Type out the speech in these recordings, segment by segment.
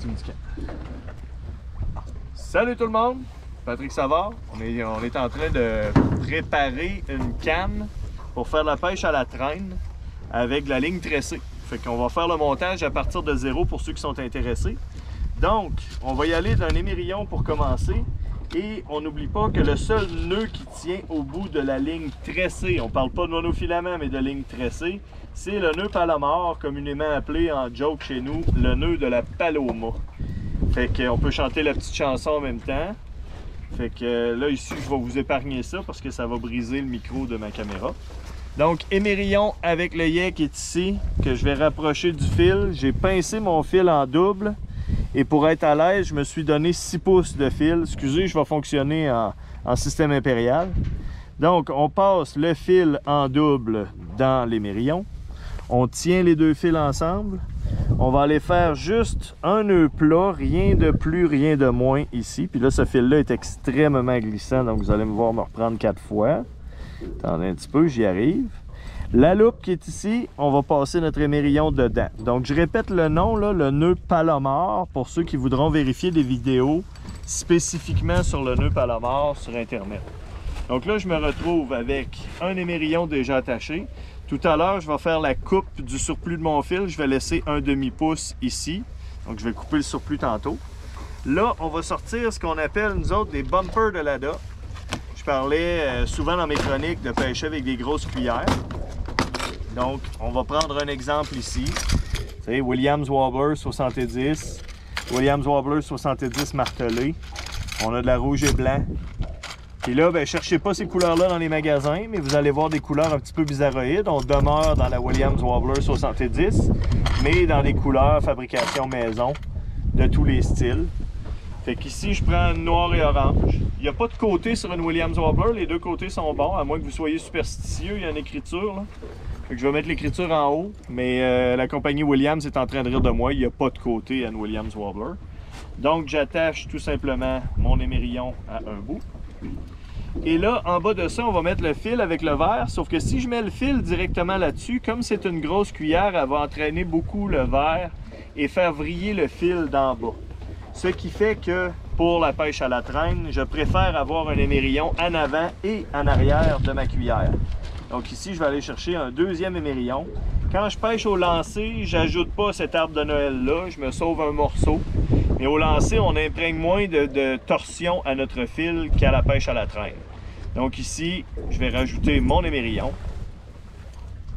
l'amertume du camp. Salut tout le monde, Patrick Savard. On est en train de préparer une canne pour faire la pêche à la traîne avec de la ligne tressée. Fait qu'on va faire le montage à partir de zéro pour ceux qui sont intéressés. Donc, on va y aller d'un émerillon pour commencer. Et on n'oublie pas que le seul nœud qui tient au bout de la ligne tressée, on parle pas de monofilament mais de ligne tressée, c'est le nœud palomar, communément appelé en joke chez nous, le nœud de la paloma. Fait qu'on peut chanter la petite chanson en même temps. Fait que là ici je vais vous épargner ça parce que ça va briser le micro de ma caméra. Donc émerillon avec le yé qui est ici, que je vais rapprocher du fil. J'ai pincé mon fil en double. Et pour être à l'aise, je me suis donné 6 pouces de fil. Excusez, je vais fonctionner en système impérial. Donc, on passe le fil en double dans l'émerillon. On tient les deux fils ensemble. On va aller faire juste un nœud plat, rien de plus, rien de moins ici. Puis là, ce fil-là est extrêmement glissant, donc vous allez me voir me reprendre 4 fois. Attendez un petit peu, j'y arrive. La loupe qui est ici, on va passer notre émerillon dedans. Donc, je répète le nom, là, le nœud palomar, pour ceux qui voudront vérifier des vidéos spécifiquement sur le nœud palomar sur Internet. Donc là, je me retrouve avec un émerillon déjà attaché. Tout à l'heure, je vais faire la coupe du surplus de mon fil. Je vais laisser un demi-pouce ici. Donc, je vais couper le surplus tantôt. Là, on va sortir ce qu'on appelle, nous autres, des bumpers de l'ADA. Je parlais souvent dans mes chroniques de pêcher avec des grosses cuillères. Donc, on va prendre un exemple ici. Vous savez, Williams Wobbler 70, Williams Wobbler 70 martelé. On a de la rouge et blanc. Puis là, ben, cherchez pas ces couleurs-là dans les magasins, mais vous allez voir des couleurs un petit peu bizarroïdes. On demeure dans la Williams Wobbler 70, mais dans des couleurs fabrication maison de tous les styles. Fait qu'ici, je prends noir et orange. Il n'y a pas de côté sur une Williams Wobbler, les deux côtés sont bons, à moins que vous soyez superstitieux, il y a une écriture là. Fait que je vais mettre l'écriture en haut, mais la compagnie Williams est en train de rire de moi, il n'y a pas de côté à une Williams Wobbler. Donc j'attache tout simplement mon émerillon à un bout. Et là, en bas de ça, on va mettre le fil avec le verre, sauf que si je mets le fil directement là-dessus, comme c'est une grosse cuillère, elle va entraîner beaucoup le verre et faire vriller le fil d'en bas. Ce qui fait que pour la pêche à la traîne, je préfère avoir un émerillon en avant et en arrière de ma cuillère. Donc ici, je vais aller chercher un deuxième émerillon. Quand je pêche au lancer, j'ajoute pas cet arbre de Noël-là, je me sauve un morceau. Mais au lancer, on imprègne moins de torsion à notre fil qu'à la pêche à la traîne. Donc ici, je vais rajouter mon émerillon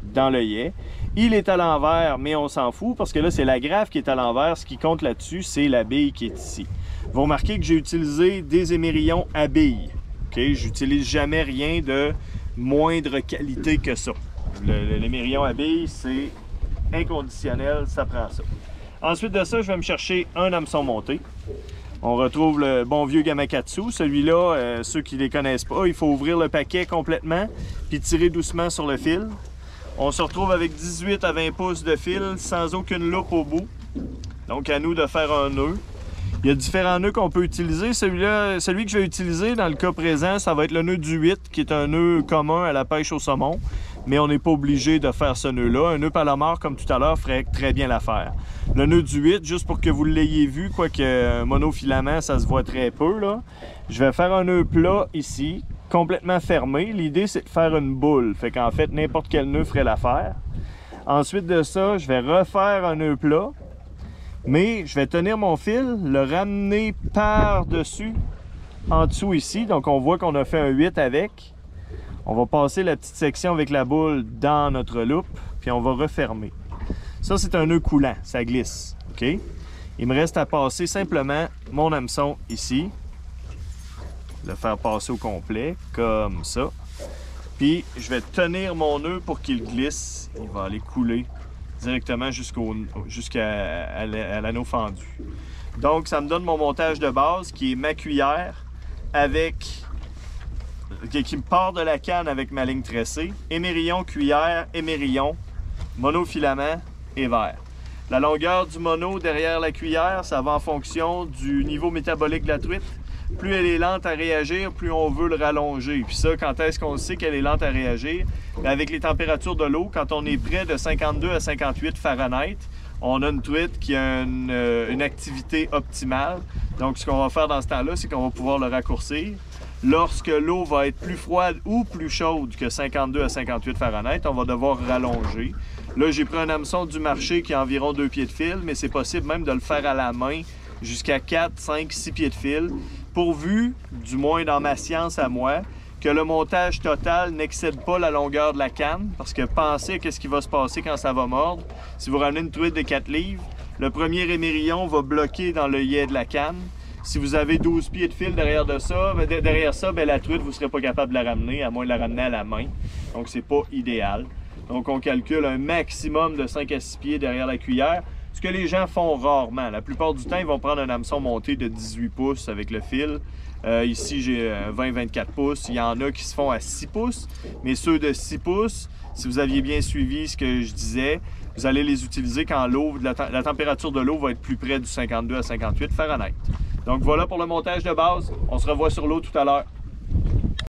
dans le yé. Il est à l'envers, mais on s'en fout parce que là, c'est la graffe qui est à l'envers. Ce qui compte là-dessus, c'est la bille qui est ici. Vous remarquez que j'ai utilisé des émerillons à bille. Okay? J'utilise jamais rien de moindre qualité que ça. L'émerillon à bille, c'est inconditionnel, ça prend ça. Ensuite de ça, je vais me chercher un hameçon monté. On retrouve le bon vieux Gamakatsu. Celui-là, ceux qui ne les connaissent pas, il faut ouvrir le paquet complètement puis tirer doucement sur le fil. On se retrouve avec 18 à 20 pouces de fil sans aucune loupe au bout. Donc à nous de faire un nœud. Il y a différents nœuds qu'on peut utiliser. Celui que je vais utiliser dans le cas présent, ça va être le nœud du 8, qui est un nœud commun à la pêche au saumon. Mais on n'est pas obligé de faire ce nœud-là. Un nœud palomar, comme tout à l'heure, ferait très bien l'affaire. Le nœud du 8, juste pour que vous l'ayez vu, quoique un monofilament, ça se voit très peu, là. Je vais faire un nœud plat ici, complètement fermé. L'idée, c'est de faire une boule. Fait qu'en fait, n'importe quel nœud ferait l'affaire. Ensuite de ça, je vais refaire un nœud plat. Mais je vais tenir mon fil, le ramener par-dessus, en dessous ici. Donc on voit qu'on a fait un 8 avec. On va passer la petite section avec la boule dans notre loupe, puis on va refermer. Ça, c'est un nœud coulant, ça glisse. OK? Il me reste à passer simplement mon hameçon ici. Le faire passer au complet, comme ça. Puis je vais tenir mon nœud pour qu'il glisse. Il va aller couler directement jusqu'à l'anneau fendu. Donc, ça me donne mon montage de base qui est ma cuillère qui me part de la canne avec ma ligne tressée. Émerillon, cuillère, émerillon, monofilament et verre. La longueur du mono derrière la cuillère, ça va en fonction du niveau métabolique de la truite. Plus elle est lente à réagir, plus on veut le rallonger. Puis ça, quand est-ce qu'on sait qu'elle est lente à réagir? Bien, avec les températures de l'eau, quand on est près de 52 à 58 Fahrenheit, on a une truite qui a une activité optimale. Donc, ce qu'on va faire dans ce temps-là, c'est qu'on va pouvoir le raccourcir. Lorsque l'eau va être plus froide ou plus chaude que 52 à 58 Fahrenheit, on va devoir rallonger. Là, j'ai pris un hameçon du marché qui a environ 2 pieds de fil, mais c'est possible même de le faire à la main jusqu'à 4, 5, 6 pieds de fil, pourvu, du moins dans ma science à moi, que le montage total n'excède pas la longueur de la canne, parce que pensez à ce qui va se passer quand ça va mordre. Si vous ramenez une truite de 4 livres, le premier émerillon va bloquer dans l'œillet de la canne. Si vous avez 12 pieds de fil derrière ça, la truite, vous ne serez pas capable de la ramener, à moins de la ramener à la main. Donc, c'est pas idéal. Donc, on calcule un maximum de 5 à 6 pieds derrière la cuillère, ce que les gens font rarement. La plupart du temps, ils vont prendre un hameçon monté de 18 pouces avec le fil. Ici, j'ai 20-24 pouces. Il y en a qui se font à 6 pouces, mais ceux de 6 pouces, si vous aviez bien suivi ce que je disais, vous allez les utiliser quand la température de l'eau va être plus près du 52 à 58 Fahrenheit. Donc voilà pour le montage de base. On se revoit sur l'eau tout à l'heure.